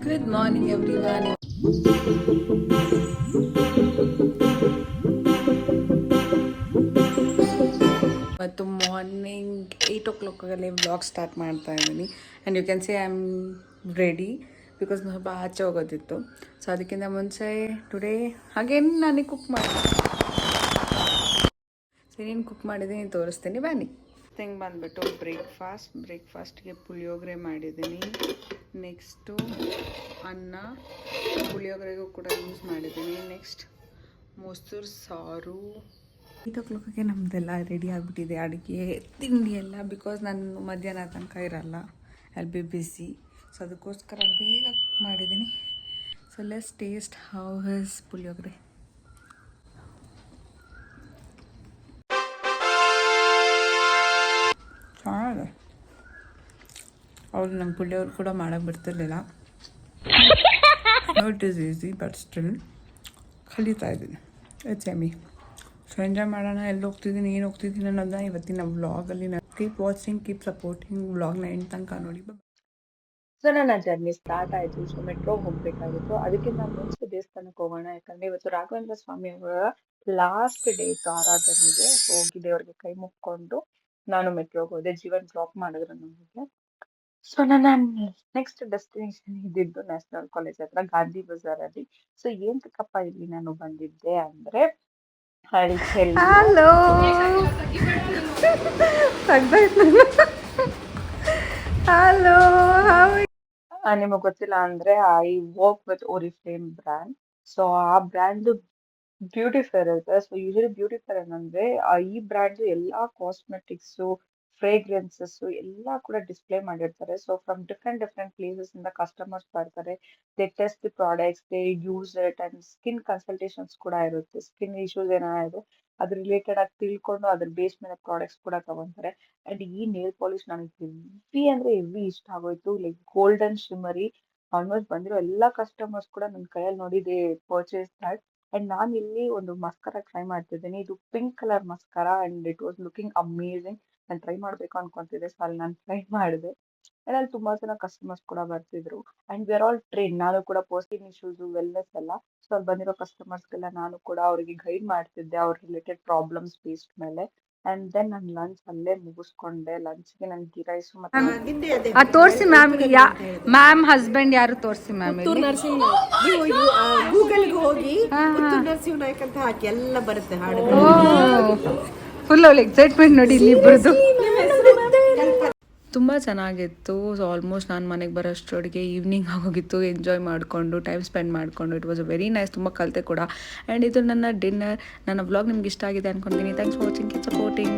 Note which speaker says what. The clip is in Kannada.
Speaker 1: Good morning, everyone. ಮತ್ತು ಮಾರ್ನಿಂಗ್ 8 o'clock ವ್ಲಾಗ್ ಸ್ಟಾರ್ಟ್ ಮಾಡ್ತಾ ಇದ್ದೀನಿ and you can say I am ready because ನಾನು ಸ್ವಲ್ಪ ಆಚೆ ಹೋಗೋದಿತ್ತು. ಸೊ ಅದಕ್ಕಿಂತ ಮುಂಚೆ ಟುಡೇ ಹಾಗೇನು ನನಗೆ ಕುಕ್ ಮಾಡಿ ಏನೇನು ಕುಕ್ ಮಾಡಿದ್ದೀನಿ ತೋರಿಸ್ತೀನಿ ಬನ್ನಿ. ಥಿಂಗ್ ಬಂದುಬಿಟ್ಟು ಬ್ರೇಕ್ಫಾಸ್ಟ್ಗೆ ಪುಳಿಯೋಗರೆ ಮಾಡಿದ್ದೀನಿ. ನೆಕ್ಸ್ಟು ಅನ್ನ ಪುಳಿಯೋಗರೆಗೂ ಕೂಡ ಯೂಸ್ ಮಾಡಿದ್ದೀನಿ. ನೆಕ್ಸ್ಟ್ ಮೊಸರು ಸಾರು. 8 o'clock ನಮ್ಮದೆಲ್ಲ ರೆಡಿ ಆಗಿಬಿಟ್ಟಿದೆ ಅಡುಗೆ ತಿಂಡಿ ಎಲ್ಲ. ಬಿಕಾಸ್ ನಾನು ಮಧ್ಯಾಹ್ನ ತನಕ ಇರಲ್ಲ, ಅಲ್ಲಿ ಬಿ ಬಿಸಿ. ಸೊ ಅದಕ್ಕೋಸ್ಕರ ಬೇಗ ಮಾಡಿದ್ದೀನಿ. So let's taste how is puliyogare. ಚೆನ್ನಾಗಿದೆ. ಅವ್ರು ನಂಗೆ ಪುಳಿಯೋಗರೆ ಕೂಡ ಮಾಡೋಕ್ಕೆ ಬಿಡ್ತಿರ್ಲಿಲ್ಲ. It is easy but still ಕಲಿತಾ ಇದ್ದೀನಿ. It's MA. ಸೊ ಎಂಜಾಯ್ ಮಾಡೋಣ. ಎಲ್ಲಿ ಹೋಗ್ತಿದ್ದೀನಿ, ಏನು ಹೋಗ್ತಿದ್ದೀನಿ ಅನ್ನೋದನ್ನ ಇವತ್ತಿನ ವ್ಲಾಗಲ್ಲಿ ನಾನು ಕೀಪ್ ವಾಚಿಂಗ್, ಕೀಪ್ ಸಪೋರ್ಟಿಂಗ್. ವ್ಲಾಗ್ನ ಎಂಡ್ ತನಕ ನೋಡಿ.
Speaker 2: ಸೊ ನನ್ನ ಜರ್ನಿ ಸ್ಟಾರ್ಟ್ ಆಯಿತು. ಸೊ ಮೆಟ್ರೋಗೆ ಹೋಗಬೇಕಾಗಿತ್ತು. ಅದಕ್ಕಿಂತ ಮುಂಚೆ ದೇವಸ್ಥಾನಕ್ಕೆ ಹೋಗೋಣ, ಯಾಕಂದರೆ ಇವತ್ತು ರಾಘವೇಂದ್ರ ಸ್ವಾಮಿ ಅವರ ಲಾಸ್ಟ್ ಡೇ ಇತ್ತು ಆರಾಧನೆಗೆ. ಹೋಗಿ ದೇವ್ರಿಗೆ ಕೈ ಮುಕ್ಕೊಂಡು ನಾನು ಮೆಟ್ರೋಗೆ ಹೋದೆ. ಜೀವನ್ ಡ್ರಾಪ್ ಮಾಡಿದ್ರು ನಮಗೆ. ಸೊ ನನ್ನ ನೆಕ್ಸ್ಟ್ ಡೆಸ್ಟಿನೇಷನ್ ಇದ್ದಿದ್ದು ನ್ಯಾಷನಲ್ ಕಾಲೇಜ್ ಹತ್ರ ಗಾಂಧಿ ಬಜಾರಲ್ಲಿ. ಸೊ ಏಂತಕ್ಕಪ್ಪ ಇಲ್ಲಿ ನಾನು ಬಂದಿದ್ದೆ ಅಂದರೆ
Speaker 1: ಹಲೋ ಹಲೋ,
Speaker 2: ನಿಮಗ್ ಗೊತ್ತಿಲ್ಲ ಅಂದ್ರೆ I work with Oriflame brand. So ಆ ಬ್ರ್ಯಾಂಡ್ ಬ್ಯೂಟಿ ಫೇರ್ ಇರುತ್ತೆ. ಸೊ ಯೂಶಲಿ ಬ್ಯೂಟಿ ಫೇರ್ ಏನಂದ್ರೆ ಈ ಬ್ರ್ಯಾಂಡ್ ಎಲ್ಲಾ ಕಾಸ್ಮೆಟಿಕ್ಸ್, ಫ್ರೇಗ್ರೆನ್ಸಸ್ ಎಲ್ಲ ಕೂಡ ಡಿಸ್ಪ್ಲೇ ಮಾಡಿರ್ತಾರೆ. So from different different places ಇಂದ ಕಸ್ಟಮರ್ಸ್ ಬರ್ತಾರೆ. They test the products, they use it and skin consultations ಕೂಡ ಇರುತ್ತೆ. ಸ್ಕಿನ್ ಇಶ್ಯೂಸ್ ಏನಾದ್ರು ಅದ್ರ ರಿಲೇಟೆಡ್ ಆಗಿ ತಿಳ್ಕೊಂಡು ಅದ್ರ ಬೇಸ್ ಮೇಲೆ ಪ್ರಾಡಕ್ಟ್ಸ್ ಕೂಡ ತಗೊಂತಾರೆ. ಅಂಡ್ ಈ ನೇಲ್ ಪಾಲಿಶ್ ನನಗೆ ಹೆವಿ ಅಂದ್ರೆ ಹೆವಿ ಇಷ್ಟ ಆಗೋಯ್ತು. Like golden ಶಿಮರಿ. ಆಲ್ಮೋಸ್ಟ್ ಬಂದಿರೋ ಎಲ್ಲಾ ಕಸ್ಟಮರ್ಸ್ ಕೂಡ ನನ್ನ ಕೈಯಲ್ಲಿ ನೋಡಿದೆ ಪರ್ಚೇಸ್ ದಟ್. ಅಂಡ್ ನಾನು ಇಲ್ಲಿ ಒಂದು ಮಸ್ಕರಾ ಟ್ರೈ ಮಾಡ್ತಿದ್ದೀನಿ. ಇದು pink colour mascara and it was looking amazing. ನಾನು ಟ್ರೈ ಮಾಡ್ಬೇಕು ಅನ್ಕೊಂತಿದ್ದೆ. ಸೊ ಅಲ್ಲಿ ನಾನು ಟ್ರೈ ಮಾಡಿದೆ. ಅಂಡ್ ಅಲ್ಲಿ ತುಂಬಾ ಜನ ಕಸ್ಟಮರ್ಸ್ ಕೂಡ ಬರ್ತಿದ್ರು. And we are all train. ನಾನು ಕೂಡ ಪರ್ಸನಲ್ ಇಶ್ಯೂಸ್ ವೆಲ್ನೆಸ್ ಎಲ್ಲ. ಸೊ ಅಲ್ಲಿ ಬಂದಿರೋ ಕಸ್ಟಮರ್ಸ್ಗೆಲ್ಲ ನಾನು ಕೂಡ ಅವರಿಗೆ ಗೈಡ್ ಮಾಡ್ತಿದ್ದೆ ಅವ್ರ ರಿಲೇಟೆಡ್ ಪ್ರಾಬ್ಲಮ್ಸ್ ಬೇಸ್ಡ್ ಮೇಲೆ. ಅಂಡ್ ದೆನ್ ನಾನು ಲಂಚ್ ಅಲ್ಲೇ ಮುಗಿಸ್ಕೊಂಡೆ. ಲಂಚ್ಗೆ ನನ್ ಗೀ ರೈಸ್ ಮತ್ತೆ
Speaker 1: ತೋರಿಸಿ ಮ್ಯಾಮ್. ಮ್ಯಾಮ್ ಹಸ್ಬೆಂಡ್ ಯಾರು ತೋರಿಸಿ ಮ್ಯಾಮ್.
Speaker 3: ಪುತ್ತೂರು ನರಸಿಂಹ ನೀವು ಗೂಗಲ್ಗೆ ಹೋಗಿ ಪುತ್ತೂರು ನರಸಿಂಹ ನಾಯ್ಕ ಅಂತ ಹಾಕಿ ಎಲ್ಲ ಬರುತ್ತೆ ಹಾಡು.
Speaker 1: ಫುಲ್ ಅವಳು ಎಕ್ಸೈಟ್ಮೆಂಟ್ ನೋಡಿ ಇಲ್ಲಿ ಇಬ್ಬರದು. ತುಂಬ ಚೆನ್ನಾಗಿತ್ತು. ಸೊ ಆಲ್ಮೋಸ್ಟ್ ನಾನು ಮನೆಗೆ ಬರೋಷ್ಟೊಳಗೆ ಈವ್ನಿಂಗ್ ಆಗೋಗಿತ್ತು. ಎಂಜಾಯ್ ಮಾಡಿಕೊಂಡು ಟೈಮ್ ಸ್ಪೆಂಡ್ ಮಾಡಿಕೊಂಡು it was a very nice. ತುಂಬ ಕಲಿತೆ ಕೂಡ. ಆ್ಯಂಡ್ ಇದು ನನ್ನ ಡಿನ್ನರ್. ನನ್ನ ವ್ಲಾಗ್ ನಿಮ್ಗೆ ಇಷ್ಟ ಆಗಿದೆ ಅನ್ಕೊತೀನಿ. Thanks for watching, keep supporting.